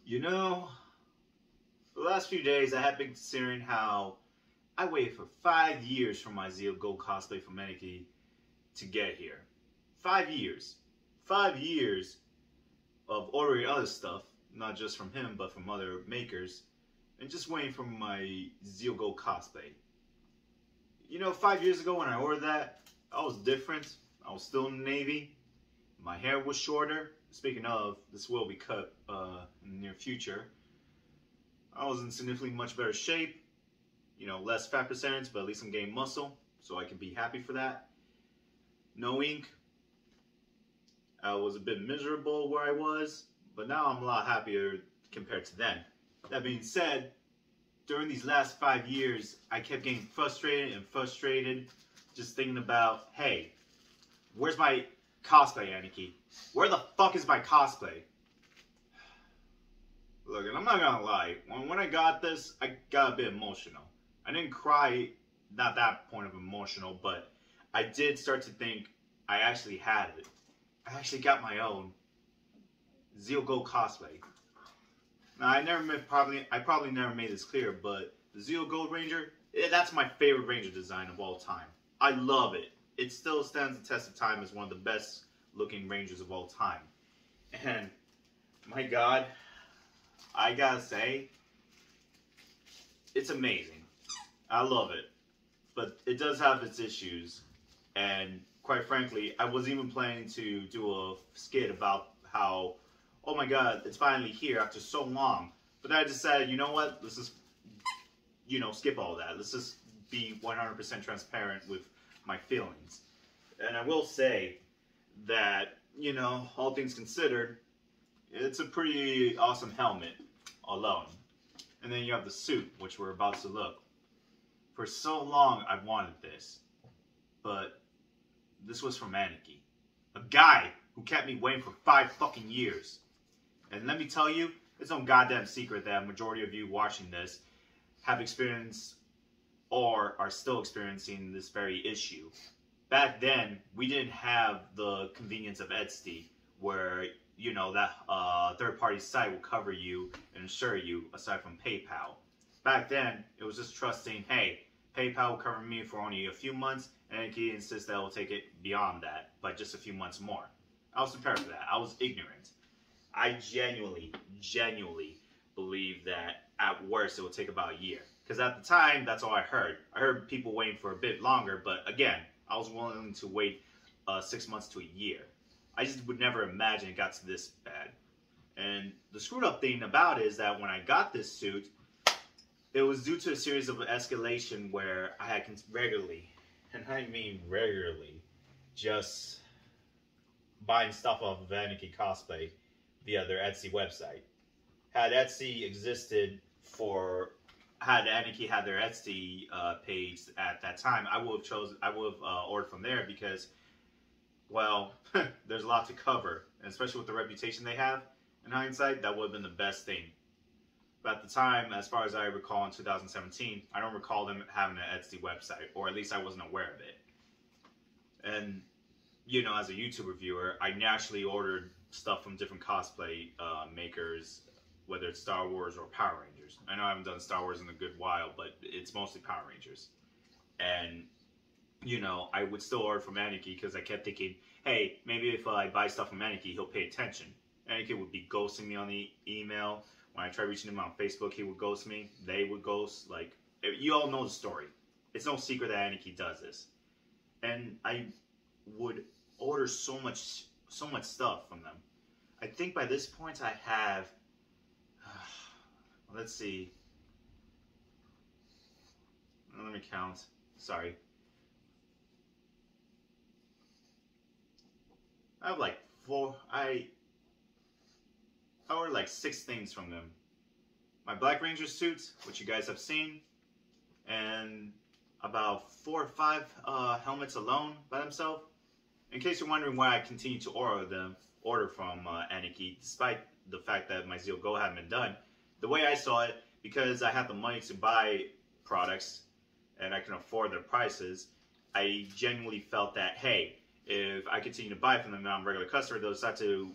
You know, for the last few days I have been considering how I waited for 5 years for my Zeo Gold Cosplay from Aniki to get here. 5 years. 5 years of ordering other stuff, not just from him, but from other makers, and just waiting for my Zeo Gold Cosplay. You know, 5 years ago when I ordered that, I was different. I was still in the Navy. My hair was shorter. Speaking of, this will be cut in the near future. I was in significantly much better shape. You know, less fat percentage, but at least I'm gaining muscle, so I can be happy for that. No ink. I was a bit miserable where I was, but now I'm a lot happier compared to then. That being said, during these last 5 years, I kept getting frustrated, just thinking about, hey, where's my cosplay, Aniki? Where the fuck is my cosplay? Look, and I'm not gonna lie, when I got this, I got a bit emotional. I didn't cry, not that point of emotional, but I did start to think I actually had it. I actually got my own Zeo Gold Cosplay. Now, I probably never made this clear, but the Zeo Gold Ranger, that's my favorite Ranger design of all time. I love it. It still stands the test of time as one of the best looking Rangers of all time. And, my God, I gotta say, it's amazing. I love it. But it does have its issues. And quite frankly, I was even planning to do a skit about how, oh my God, it's finally here after so long. But I decided, you know what, let's just, skip all that. Let's just be 100% transparent with my feelings. And I will say that, all things considered, it's a pretty awesome helmet alone. And then you have the suit, which we're about to look. For so long, I've wanted this. But this was from Aniki. A guy who kept me waiting for 5 fucking years. And let me tell you, it's no goddamn secret that a majority of you watching this have experienced or are still experiencing this very issue. Back then, we didn't have the convenience of Etsy, where, that third-party site will cover you and insure you, aside from PayPal. Back then, it was just trusting, hey, PayPal will cover me for only a few months, and Aniki insists that it will take it beyond that, by just a few months more. I was prepared for that. I was ignorant. I genuinely believe that at worst it will take about a year. Because at the time, that's all I heard. I heard people waiting for a bit longer, but again, I was willing to wait 6 months to a year. I just would never imagine it got to this bad. And the screwed up thing about it is that when I got this suit, it was due to a series of escalation where I had regularly, and I mean regularly, just buying stuff off of Aniki Cosplay via their Etsy website. Had Etsy existed had Aniki had their Etsy page at that time, I would have ordered from there because, well, there's a lot to cover, and especially with the reputation they have. In hindsight, that would have been the best thing. But at the time, as far as I recall in 2017, I don't recall them having an Etsy website, or at least I wasn't aware of it. And, as a YouTube reviewer, I naturally ordered stuff from different cosplay makers, whether it's Star Wars or Power Rangers. I know I haven't done Star Wars in a good while, but it's mostly Power Rangers. And, I would still order from Aniki because I kept thinking, hey, maybe if I buy stuff from Aniki, he'll pay attention. Aniki would be ghosting me on the email. When I tried reaching him on Facebook, he would ghost me. They would ghost. Like, you all know the story. It's no secret that Aniki does this. And I would order so much stuff from them. I think by this point I have, let's see. Let me count. Sorry. I have like I ordered like 6 things from them. My Black Ranger suits, which you guys have seen, and about 4 or 5 helmets alone by themselves. In case you're wondering why I continue to order from Aniki, despite the fact that my Zeo Gold hadn't been done, the way I saw it, because I have the money to buy products and I can afford their prices, I genuinely felt that, hey, if I continue to buy from them and I'm a regular customer, they'll start to,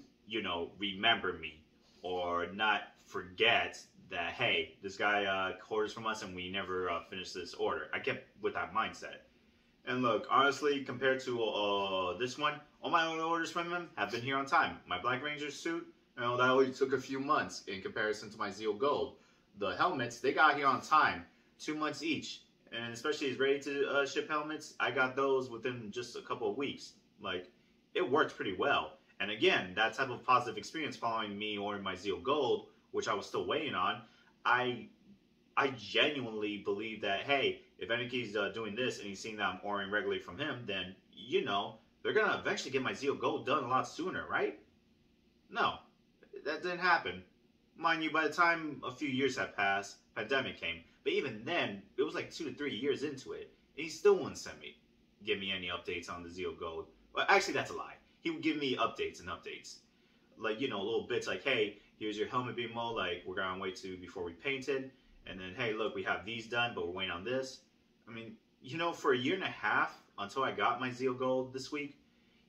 remember me. or not forget that, hey, this guy orders from us and we never finished this order. I kept with that mindset. And look, honestly, compared to this one, all my other orders from him have been here on time. My Black Ranger suit, that only took a few months in comparison to my Zeo Gold. The helmets, they got here on time, 2 months each. And especially his ready to ship helmets, I got those within just a couple of weeks. Like, it worked pretty well. And again, that type of positive experience following me ordering my Zeo Gold, which I was still waiting on, I genuinely believe that, hey, if Aniki's doing this and he's seeing that I'm ordering regularly from him, then, you know, they're going to eventually get my Zeo Gold done a lot sooner, right? No, that didn't happen. Mind you, by the time a few years had passed, pandemic came. But even then, it was like 2 to 3 years into it, and he still wouldn't give me any updates on the Zeo Gold. Well, actually, that's a lie. He would give me updates and updates. Like, you know, little bits like, hey, here's your helmet BMO, like, we're going to wait to before we paint it. And then, hey, look, we have these done, but we're waiting on this. I mean, you know, for a year and a half, until I got my Zeo Gold this week,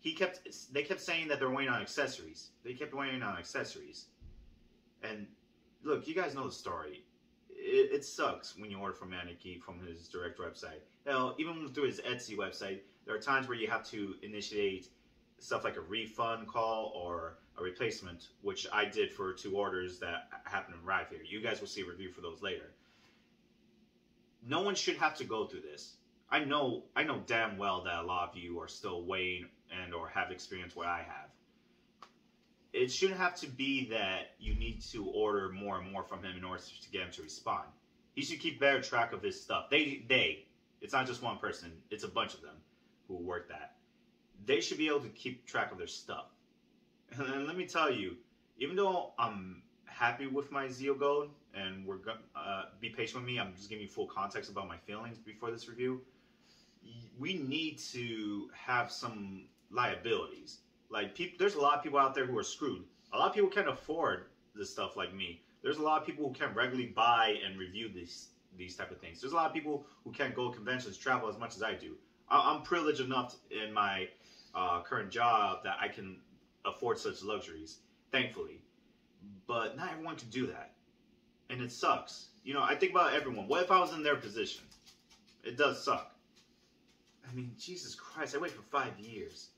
they kept saying that they're waiting on accessories. They kept waiting on accessories. And, look, you guys know the story. It sucks when you order from Aniki from his direct website. Now, even through his Etsy website, there are times where you have to initiate stuff like a refund call or a replacement, which I did for 2 orders that happened to arrive here. You guys will see a review for those later. No one should have to go through this. I know damn well that a lot of you are still waiting and or have experienced what I have. It shouldn't have to be that you need to order more and more from him in order to get him to respond. He should keep better track of his stuff. It's not just one person, it's a bunch of them who work that. They should be able to keep track of their stuff. And let me tell you, even though I'm happy with my Zeo Gold, and be patient with me, I'm just giving you full context about my feelings before this review, we need to have some liabilities. Like, there's a lot of people out there who are screwed. A lot of people can't afford this stuff like me. There's a lot of people who can't regularly buy and review these type of things. There's a lot of people who can't go to conventions, travel as much as I do. I'm privileged enough in my current job that I can afford such luxuries, thankfully. But not everyone can do that. And it sucks. You know, I think about everyone. What if I was in their position? It does suck. I mean, Jesus Christ, I waited for 5 years.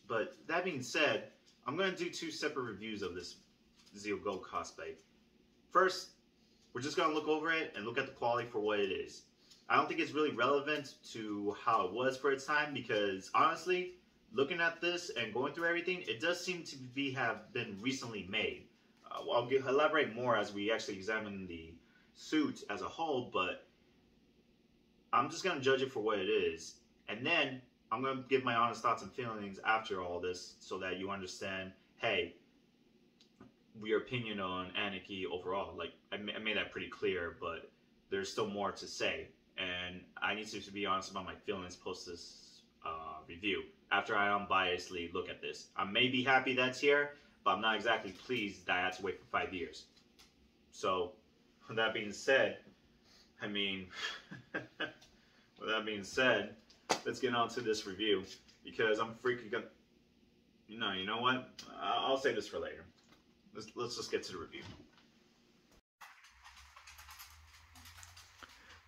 But that being said, I'm going to do 2 separate reviews of this Zeo Gold Cosplay. First, we're just going to look over it and look at the quality for what it is. I don't think it's really relevant to how it was for its time because, honestly, looking at this and going through everything, it does seem to have been recently made. I'll elaborate more as we actually examine the suit as a whole, but I'm just going to judge it for what it is. And then I'm going to give my honest thoughts and feelings after all this so that you understand, hey, your opinion on Aniki overall. Like, I made that pretty clear, but there's still more to say. And I need to be honest about my feelings post this review after I unbiasedly look at this. I may be happy that's here, but I'm not exactly pleased that I had to wait for 5 years. So, with that being said, I mean, with that being said, let's get on to this review because I'm freaking gonna. You know what? I'll save this for later. Let's just get to the review.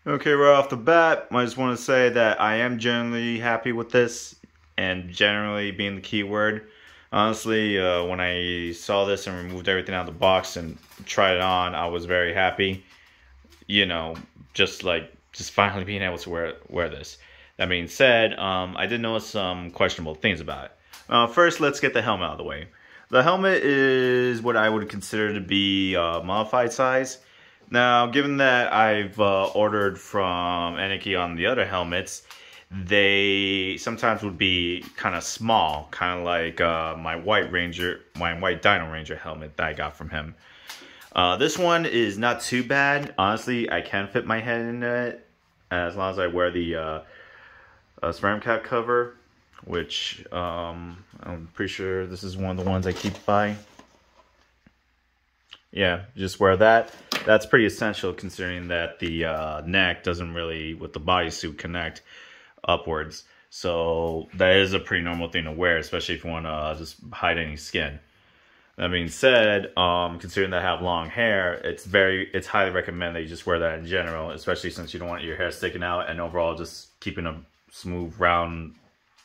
Okay, right off the bat, I just want to say that I am generally happy with this, and generally being the key word. Honestly, when I saw this and removed everything out of the box and tried it on, I was very happy. You know, just finally being able to wear this. That being said, I did notice some questionable things about it. First, let's get the helmet out of the way. The helmet is what I would consider to be modified size. Now, given that I've ordered from Aniki on the other helmets, they sometimes would be kind of small, kind of like my white Dino Ranger helmet that I got from him. This one is not too bad. Honestly, I can fit my head in it as long as I wear the ceramic cap cover, which I'm pretty sure this is one of the ones I keep by. Yeah, just wear that. That's pretty essential considering that the neck doesn't really, with the bodysuit, connect upwards. So that is a pretty normal thing to wear, especially if you want to just hide any skin. That being said, considering that I have long hair, it's highly recommended that you just wear that in general, especially since you don't want your hair sticking out, and overall just keeping a smooth, round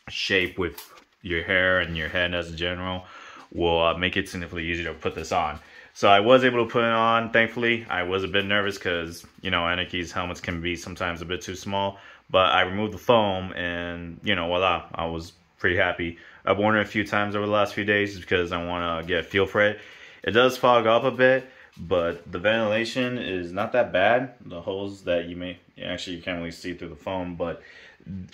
shape with your hair and your head as a general will make it significantly easier to put this on. So I was able to put it on, thankfully. I was a bit nervous because, you know, Aniki's helmets can be sometimes a bit too small, but I removed the foam and, you know, voila, I was pretty happy. I've worn it a few times over the last few days because I want to get a feel for it. It does fog up a bit, but the ventilation is not that bad. The holes that you can't really see through the foam, but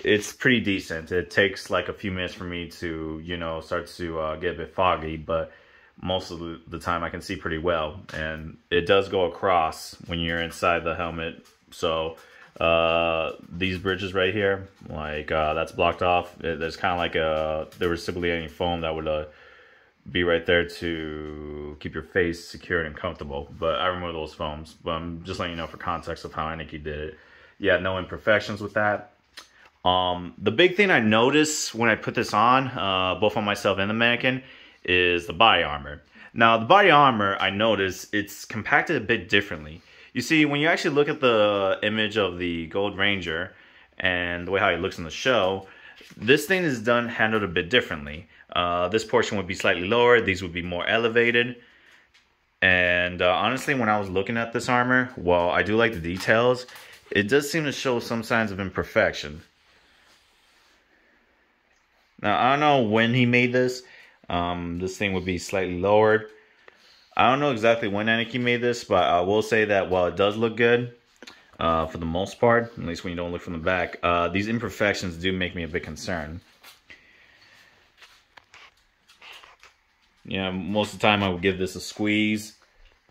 it's pretty decent. It takes like a few minutes for me to, you know, start to get a bit foggy, but most of the time I can see pretty well. And it does go across when you're inside the helmet. So these bridges right here, like that's blocked off. There's kind of like there was simply any foam that would be right there to keep your face secured and comfortable. But I removed those foams. But I'm just letting you know for context of how Aniki did it. Yeah, no imperfections with that. The big thing I noticed when I put this on, both on myself and the mannequin, is the body armor. Now, the body armor, I noticed it's compacted a bit differently. You see, when you actually look at the image of the Gold Ranger and the way how he looks in the show, this thing is handled a bit differently. This portion would be slightly lower, these would be more elevated. And honestly, when I was looking at this armor, while I do like the details, it does seem to show some signs of imperfection. Now, I don't know when he made this. This thing would be slightly lowered. I don't know exactly when Aniki made this, but I will say that while it does look good, for the most part, at least when you don't look from the back, these imperfections do make me a bit concerned. Yeah, most of the time I would give this a squeeze,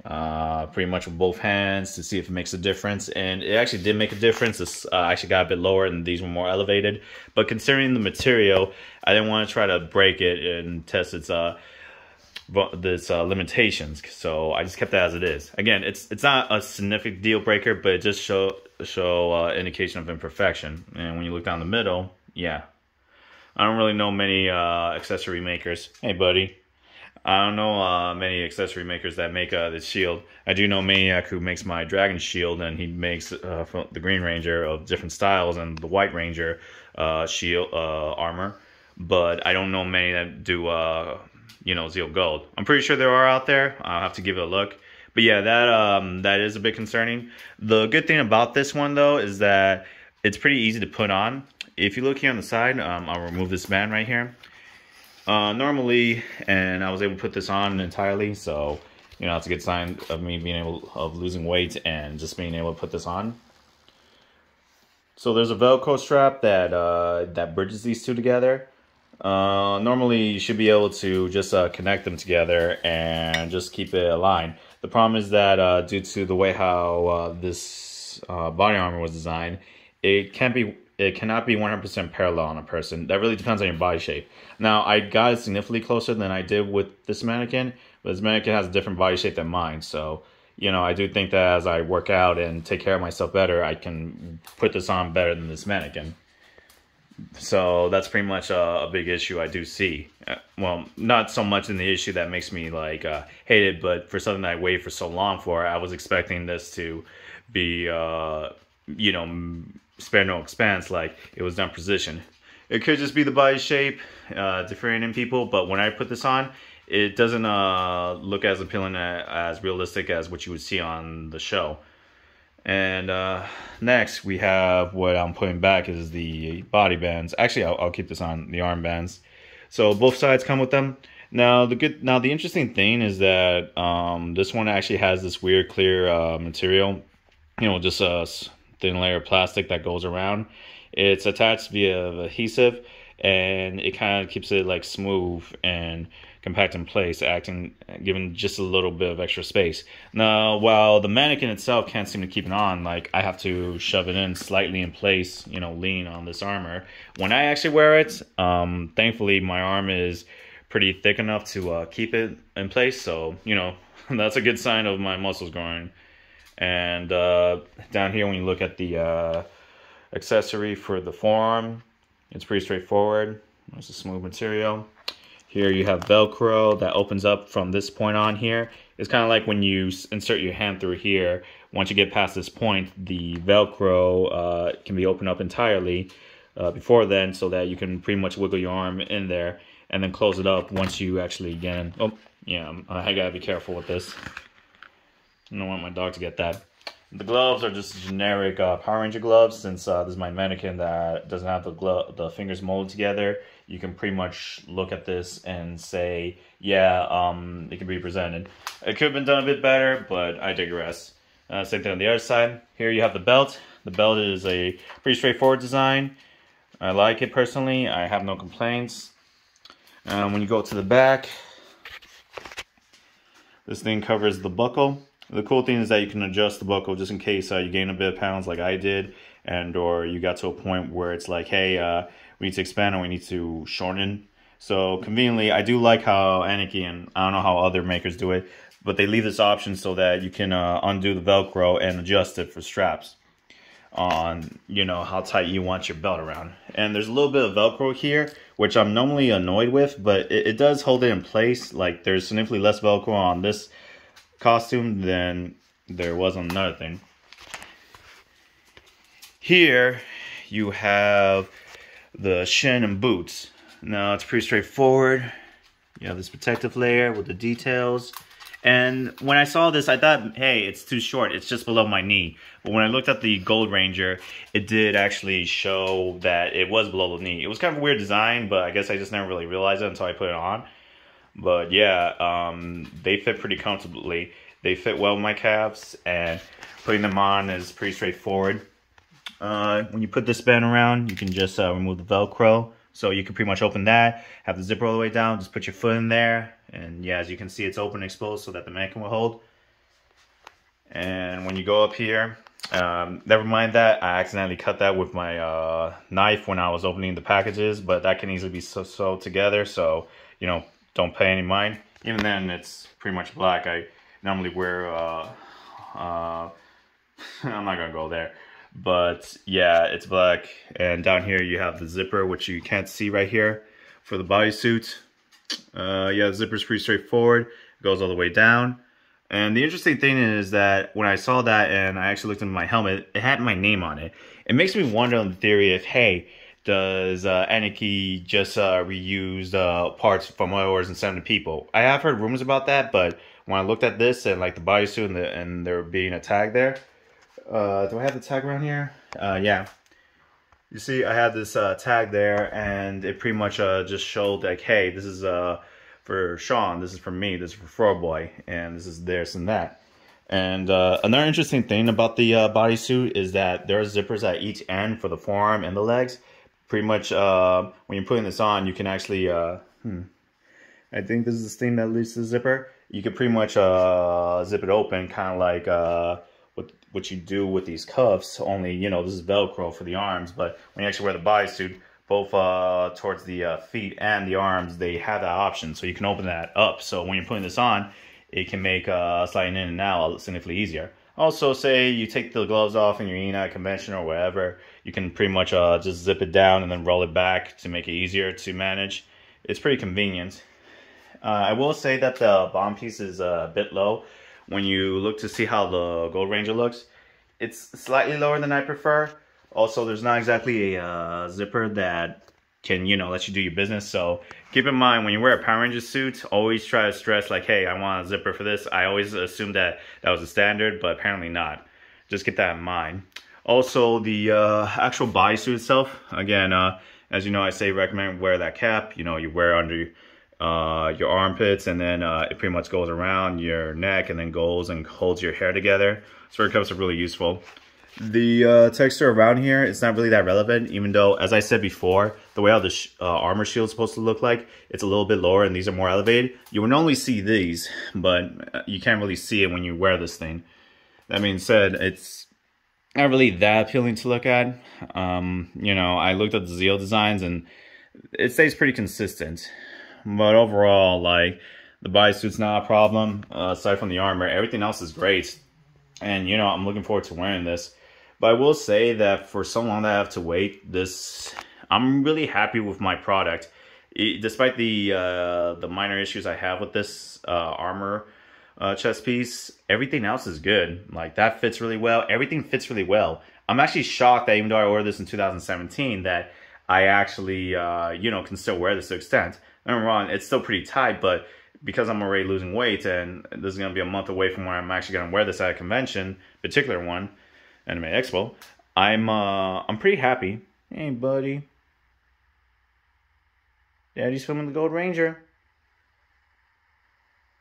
pretty much with both hands to see if it makes a difference. And it actually did make a difference. This actually got a bit lower and these were more elevated. But considering the material, I didn't want to try to break it and test its limitations. So I just kept it as it is. Again, it's not a significant deal breaker, but it just show indication of imperfection. And when you look down the middle, yeah. I don't really know many accessory makers. Hey, buddy. I don't know many accessory makers that make this shield. I do know Maniac, who makes my dragon shield, and he makes the Green Ranger of different styles and the White Ranger shield armor. But I don't know many that do, you know, Zeo Gold. I'm pretty sure there are out there. I'll have to give it a look. But yeah, that is a bit concerning. The good thing about this one, though, is that it's pretty easy to put on. If you look here on the side, I'll remove this band right here. Normally, and I was able to put this on entirely, so, you know, it's a good sign of me of losing weight and just being able to put this on. So there's a Velcro strap that bridges these two together. Normally, you should be able to just connect them together and just keep it aligned. The problem is that due to the way how this body armor was designed, it cannot be 100% parallel on a person. That really depends on your body shape. Now, I got it significantly closer than I did with this mannequin, but this mannequin has a different body shape than mine. So, you know, I do think that as I work out and take care of myself better, I can put this on better than this mannequin. So that's pretty much a big issue I do see. Well, not so much in the issue that makes me like hate it, but for something that I waited for so long for, I was expecting this to be, you know, spare no expense, like it was done precision. It could just be the body shape differing in people, but when I put this on, it doesn't look as appealing, as realistic as what you would see on the show. And next, we have what I'm putting back is the body bands. Actually, I'll keep this on, the arm bands. So both sides come with them. Now the interesting thing is that this one actually has this weird clear material, you know, just a thin layer of plastic that goes around. It's attached via adhesive, and it kind of keeps it like smooth and compact in place, giving just a little bit of extra space. Now, while the mannequin itself can't seem to keep it on, like I have to shove it in slightly in place, you know, lean on this armor. When I actually wear it, thankfully my arm is pretty thick enough to keep it in place. So, you know, that's a good sign of my muscles growing. And down here, when you look at the accessory for the forearm, it's pretty straightforward. It's a smooth material. Here you have Velcro that opens up from this point on here. It's kind of like when you insert your hand through here. Once you get past this point, the Velcro can be opened up entirely before then, so that you can pretty much wiggle your arm in there and then close it up once you actually again. Oh, yeah, I gotta be careful with this. I don't want my dog to get that. The gloves are just generic Power Ranger gloves. Since this is my mannequin that doesn't have the fingers molded together, you can pretty much look at this and say, yeah, it can be presented. It could have been done a bit better, but I digress. Same thing on the other side. Here you have the belt. The belt is a pretty straightforward design. I like it personally. I have no complaints. When you go to the back, this thing covers the buckle. The cool thing is that you can adjust the buckle just in case you gain a bit of pounds like I did, and or you got to a point where it's like, hey, we need to expand or we need to shorten. So conveniently, I do like how Aniki, and I don't know how other makers do it, but they leave this option so that you can undo the Velcro and adjust it for straps on, you know, how tight you want your belt around. And there's a little bit of Velcro here, which I'm normally annoyed with, but it does hold it in place. Like, there's significantly less Velcro on this costume than there was on another thing. Here you have the shin and boots. Now it's pretty straightforward. You have this protective layer with the details. And when I saw this, I thought, hey, it's too short. It's just below my knee. But when I looked at the Gold Ranger, it did actually show that it was below the knee. It was kind of a weird design, but I guess I just never really realized it until I put it on. But yeah, they fit pretty comfortably. They fit well with my calves, and putting them on is pretty straightforward. When you put this band around, you can just remove the Velcro. So you can pretty much open that, have the zipper all the way down, just put your foot in there. And yeah, as you can see, it's open and exposed so that the mannequin will hold. And when you go up here, never mind that, I accidentally cut that with my knife when I was opening the packages, but that can easily be sewed together, so, you know, don't pay any mind. Even then, it's pretty much black. I normally wear, I'm not gonna go there. But yeah, it's black. And down here you have the zipper, which you can't see right here for the bodysuit. Yeah, the zipper's pretty straightforward. It goes all the way down. And the interesting thing is that when I saw that and I actually looked into my helmet, it had my name on it. It makes me wonder on the theory of, hey, does Aniki just reuse parts from others and send them to people? I have heard rumors about that, but when I looked at this and like the bodysuit and there being a tag there, do I have the tag around here? Yeah. You see, I had this tag there, and it pretty much just showed like, hey, this is for Sean, this is for me, this is for Froboy, and this is this and that. And another interesting thing about the bodysuit is that there are zippers at each end for the forearm and the legs. Pretty much, when you're putting this on, you can actually, I think this is the thing that leads to the zipper. You can pretty much zip it open, kind of like what you do with these cuffs, only, you know, this is Velcro for the arms, but when you actually wear the bodysuit, both towards the feet and the arms, they have that option, so you can open that up. So when you're putting this on, it can make sliding in and out significantly easier. Also, say you take the gloves off and you're eating at a convention or wherever, you can pretty much just zip it down and then roll it back to make it easier to manage. It's pretty convenient. I will say that the bottom piece is a bit low. When you look to see how the Gold Ranger looks, it's slightly lower than I prefer. Also, there's not exactly a zipper that can, you know, let you do your business. So keep in mind, when you wear a Power Ranger suit, always try to stress like, hey, I want a zipper for this. I always assumed that that was a standard, but apparently not. Just keep that in mind. Also, the actual bodysuit itself, again, as you know, I say recommend wear that cap. You know, you wear under your armpits, and then it pretty much goes around your neck and then goes and holds your hair together. Spare cups are really useful. The texture around here, it's not really that relevant, even though, as I said before, the way how the armor shield is supposed to look like, it's a little bit lower and these are more elevated. You would normally see these, but you can't really see it when you wear this thing. That being said, it's not really that appealing to look at. You know, I looked at the Zeo designs and it stays pretty consistent. But overall, like, the bodysuit's not a problem, aside from the armor. Everything else is great. And, you know, I'm looking forward to wearing this. But I will say that for so long that I have to wait, I'm really happy with my product. despite the minor issues I have with this armor chest piece, everything else is good. Like, that fits really well. Everything fits really well. I'm actually shocked that even though I ordered this in 2017, that I actually, you know, can still wear this to an extent. Don't get me wrong, it's still pretty tight, but because I'm already losing weight and this is going to be a month away from where I'm actually going to wear this at a convention, particular one, Anime Expo, I'm pretty happy. Hey, buddy. Daddy's filming the Gold Ranger.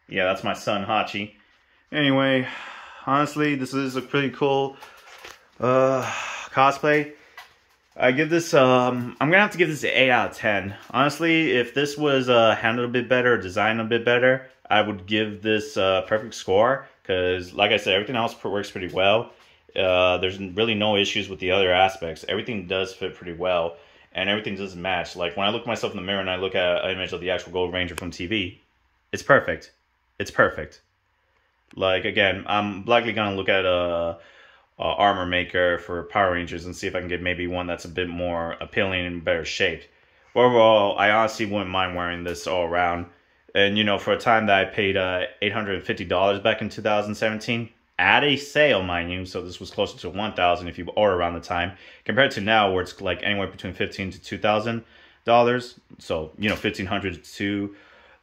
Yeah, that's my son, Hachi. Anyway, honestly, this is a pretty cool cosplay. I give this, I'm gonna have to give this an 8 out of 10. Honestly, if this was handled a bit better, designed a bit better, I would give this a perfect score. Because, like I said, everything else works pretty well. There's really no issues with the other aspects. Everything does fit pretty well, and everything does match. Like, when I look at myself in the mirror and I look at an image of the actual Gold Ranger from TV, it's perfect. It's perfect. Like, again, I'm likely gonna look at a armor maker for Power Rangers and see if I can get maybe one that's a bit more appealing and better shaped. But overall, I honestly wouldn't mind wearing this all around. And, you know, for a time that I paid $850 back in 2017, at a sale, mind you, so this was closer to $1,000 if you order around the time, compared to now where it's like anywhere between $1,500 to $2,000. So, you know, $1,500 to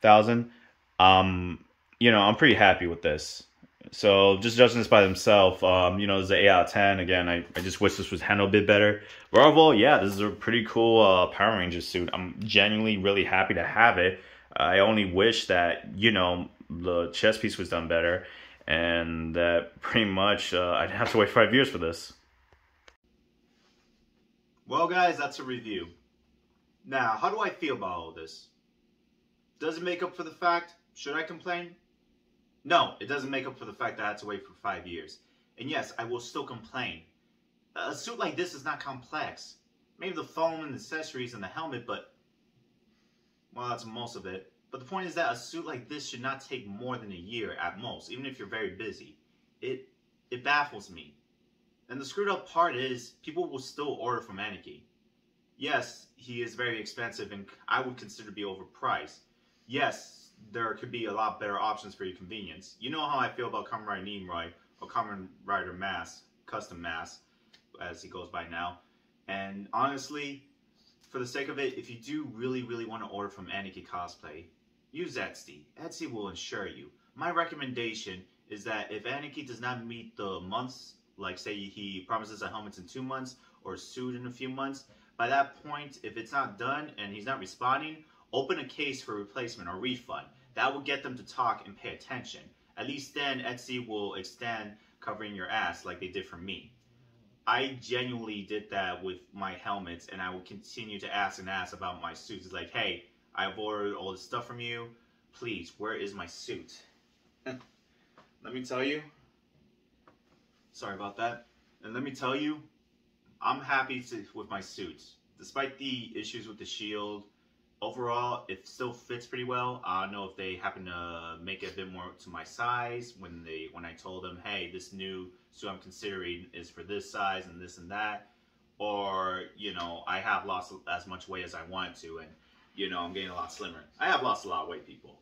$2,000. You know, I'm pretty happy with this. So, just judging this by themselves, you know, this is an 8 out of 10. Again, I just wish this was handled a bit better. But overall, yeah, this is a pretty cool Power Ranger suit. I'm genuinely really happy to have it. I only wish that, you know, the chest piece was done better. And that pretty much I'd have to wait 5 years for this. Well, guys, that's a review. Now, how do I feel about all this? Does it make up for the fact? Should I complain? No, it doesn't make up for the fact that I had to wait for 5 years. And yes, I will still complain. A suit like this is not complex. Maybe the foam and the accessories and the helmet, but... well, that's most of it. But the point is that a suit like this should not take more than a year at most, even if you're very busy. It baffles me. And the screwed up part is, people will still order from Aniki. Yes, he is very expensive and I would consider to be overpriced. Yes, there could be a lot better options for your convenience. You know how I feel about Kamen Rider Nimrod, or Kamen Rider Mask, Custom Mask, as he goes by now. And honestly, for the sake of it, if you do really want to order from Aniki Cosplay, use Etsy. Etsy will insure you. My recommendation is that if Aniki does not meet the months, like say he promises a helmet in 2 months or a suit in a few months, by that point, if it's not done and he's not responding, open a case for replacement or refund. That will get them to talk and pay attention. At least then Etsy will extend covering your ass like they did for me. I genuinely did that with my helmets, and I will continue to ask and ask about my suits. It's like, hey, I've ordered all this stuff from you. Please, where is my suit? Let me tell you. Sorry about that. And let me tell you, I'm happy with my suits. Despite the issues with the shield, overall, it still fits pretty well. I don't know if they happen to make it a bit more to my size when I told them, hey, this new suit I'm considering is for this size and this and that. Or, you know, I have lost as much weight as I wanted to, and, you know, I'm getting a lot slimmer. I have lost a lot of weight, people.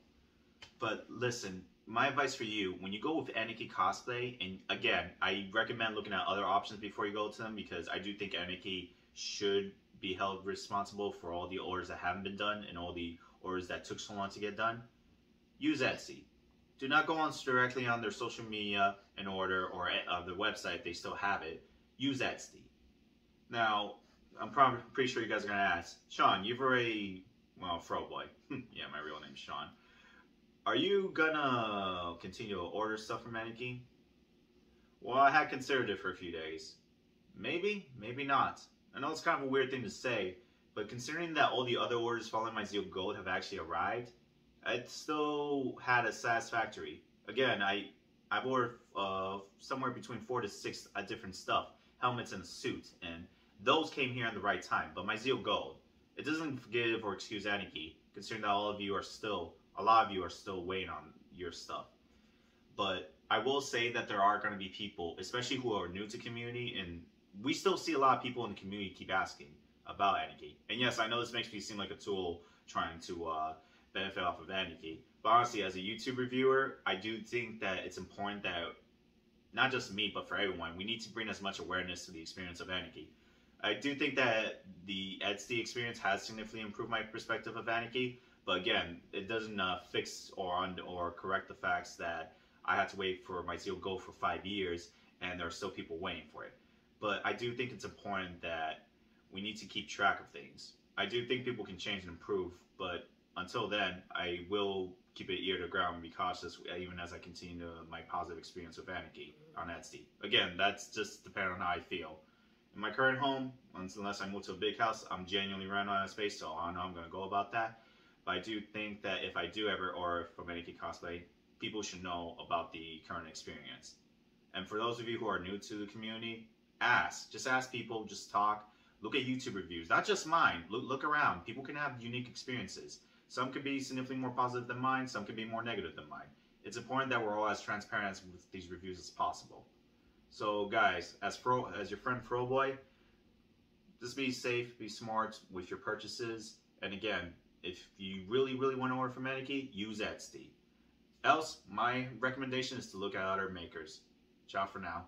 But listen, my advice for you, when you go with Aniki Cosplay, and again, I recommend looking at other options before you go to them, because I do think Aniki should be held responsible for all the orders that haven't been done and all the orders that took so long to get done. Use Etsy. Do not go on directly on their social media and order, or their website if they still have it. Use Etsy. Now, I'm pretty sure you guys are going to ask, Sean, you've already, well, Fro Boy. Yeah, my real name's Sean. Are you gonna continue to order stuff from Aniki? Well, I had considered it for a few days. Maybe, maybe not. I know it's kind of a weird thing to say, but considering that all the other orders following my Zeo Gold have actually arrived, it still had a satisfactory. Again, I've ordered somewhere between 4 to 6 different stuff, helmets and a suit, and those came here at the right time. But my Zeo Gold, it doesn't forgive or excuse Aniki, considering that a lot of you are still waiting on your stuff. But I will say that there are going to be people, especially who are new to community, and we still see a lot of people in the community keep asking about Aniki. And yes, I know this makes me seem like a tool trying to benefit off of Aniki. But honestly, as a YouTube reviewer, I do think that it's important that not just me, but for everyone, we need to bring as much awareness to the experience of Aniki. I do think that the Etsy experience has significantly improved my perspective of Aniki, but again, it doesn't fix or correct the facts that I had to wait for my Zeo Gold for 5 years, and there are still people waiting for it. But I do think it's important that we need to keep track of things. I do think people can change and improve, but until then, I will keep an ear to the ground and be cautious even as I continue my positive experience with Aniki on Etsy. Again, that's just depending on how I feel. In my current home, unless I move to a big house, I'm genuinely running out of space, so I don't know how I'm going to go about that. But I do think that if I do ever order from Aniki Cosplay, people should know about the current experience. And for those of you who are new to the community, just ask people, just talk. Look at YouTube reviews, not just mine. Look around. People can have unique experiences. Some could be significantly more positive than mine. Some could be more negative than mine. It's important that we're all as transparent with these reviews as possible. So, guys, as your friend Froboy, just be safe, be smart with your purchases. And again, if you really, really want to order from Aniki, use Etsy. Else, my recommendation is to look at other makers. Ciao for now.